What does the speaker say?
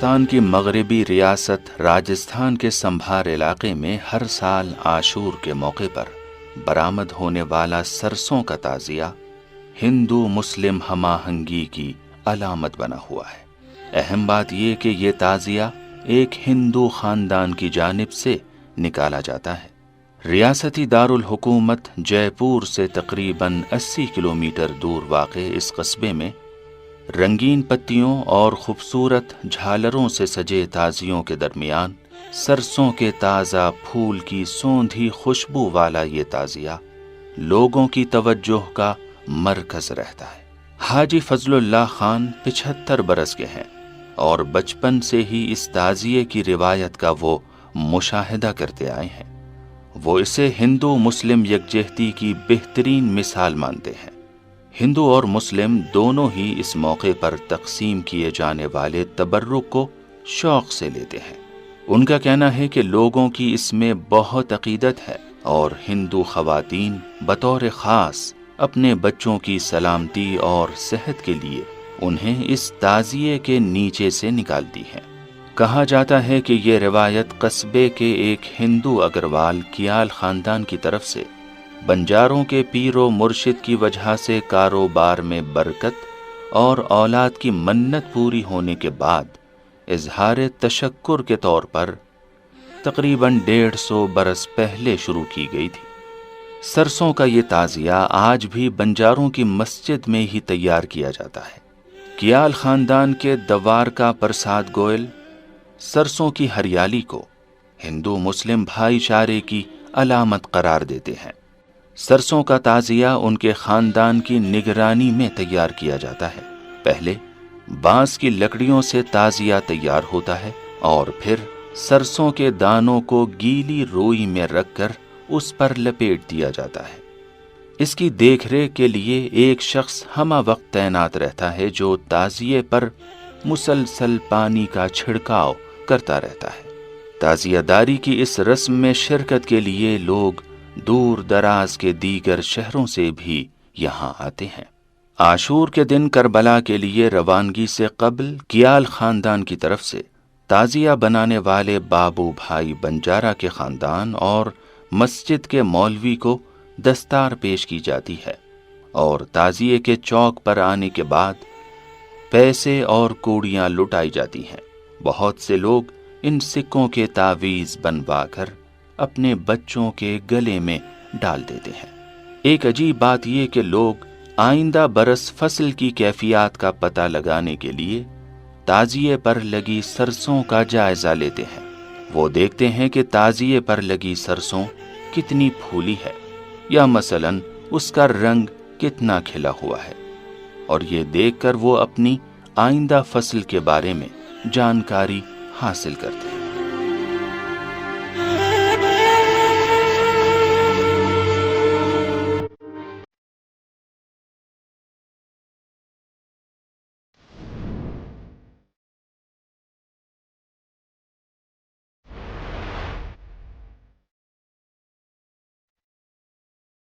ہندوستان کی مغربی ریاست راجستھان کے سمبھار علاقے میں ہر سال عاشور کے موقع پر برآمد ہونے والا سرسوں کا تعزیہ ہندو مسلم ہم آہنگی کی علامت بنا ہوا ہے۔ اہم بات یہ کہ یہ تعزیہ ایک ہندو خاندان کی جانب سے نکالا جاتا ہے۔ ریاستی دارالحکومت جے پور سے تقریباً 80 کلومیٹر دور واقع اس قصبے میں رنگین پتیوں اور خوبصورت جھالروں سے سجے تعزیوں کے درمیان سرسوں کے تازہ پھول کی سوندھی خوشبو والا یہ تعزیہ لوگوں کی توجہ کا مرکز رہتا ہے۔ حاجی فضل اللہ خان 75 برس کے ہیں اور بچپن سے ہی اس تعزیے کی روایت کا وہ مشاہدہ کرتے آئے ہیں۔ وہ اسے ہندو مسلم یکجہتی کی بہترین مثال مانتے ہیں۔ ہندو اور مسلم دونوں ہی اس موقع پر تقسیم کیے جانے والے تبرک کو شوق سے لیتے ہیں۔ ان کا کہنا ہے کہ لوگوں کی اس میں بہت عقیدت ہے اور ہندو خواتین بطور خاص اپنے بچوں کی سلامتی اور صحت کے لیے انہیں اس تعزیے کے نیچے سے نکالتی ہیں۔ کہا جاتا ہے کہ یہ روایت قصبے کے ایک ہندو اگروال کیال خاندان کی طرف سے بنجاروں کے پیر و مرشد کی وجہ سے کاروبار میں برکت اور اولاد کی منت پوری ہونے کے بعد اظہار تشکر کے طور پر تقریباً 150 برس پہلے شروع کی گئی تھی۔ سرسوں کا یہ تعزیہ آج بھی بنجاروں کی مسجد میں ہی تیار کیا جاتا ہے۔ کیال خاندان کے دوارکا پرساد گوئل سرسوں کی ہریالی کو ہندو مسلم بھائی چارے کی علامت قرار دیتے ہیں۔ سرسوں کا تعزیہ ان کے خاندان کی نگرانی میں تیار کیا جاتا ہے۔ پہلے بانس کی لکڑیوں سے تعزیہ تیار ہوتا ہے اور پھر سرسوں کے دانوں کو گیلی روئی میں رکھ کر اس پر لپیٹ دیا جاتا ہے۔ اس کی دیکھ ریکھ کے لیے ایک شخص ہمہ وقت تعینات رہتا ہے جو تعزیے پر مسلسل پانی کا چھڑکاؤ کرتا رہتا ہے۔ تعزیہ داری کی اس رسم میں شرکت کے لیے لوگ دور دراز کے دیگر شہروں سے بھی یہاں آتے ہیں۔ عاشور کے دن کربلا کے لیے روانگی سے قبل کیال خاندان کی طرف سے تعزیہ بنانے والے بابو بھائی بنجارا کے خاندان اور مسجد کے مولوی کو دستار پیش کی جاتی ہے اور تعزیے کے چوک پر آنے کے بعد پیسے اور کوڑیاں لٹائی جاتی ہیں۔ بہت سے لوگ ان سکوں کے تعویذ بنوا کر اپنے بچوں کے گلے میں ڈال دیتے ہیں۔ ایک عجیب بات یہ کہ لوگ آئندہ برس فصل کی کیفیات کا پتہ لگانے کے لیے تعزیے پر لگی سرسوں کا جائزہ لیتے ہیں۔ وہ دیکھتے ہیں کہ تعزیے پر لگی سرسوں کتنی پھولی ہے یا مثلاً اس کا رنگ کتنا کھلا ہوا ہے، اور یہ دیکھ کر وہ اپنی آئندہ فصل کے بارے میں جانکاری حاصل کرتے ہیں۔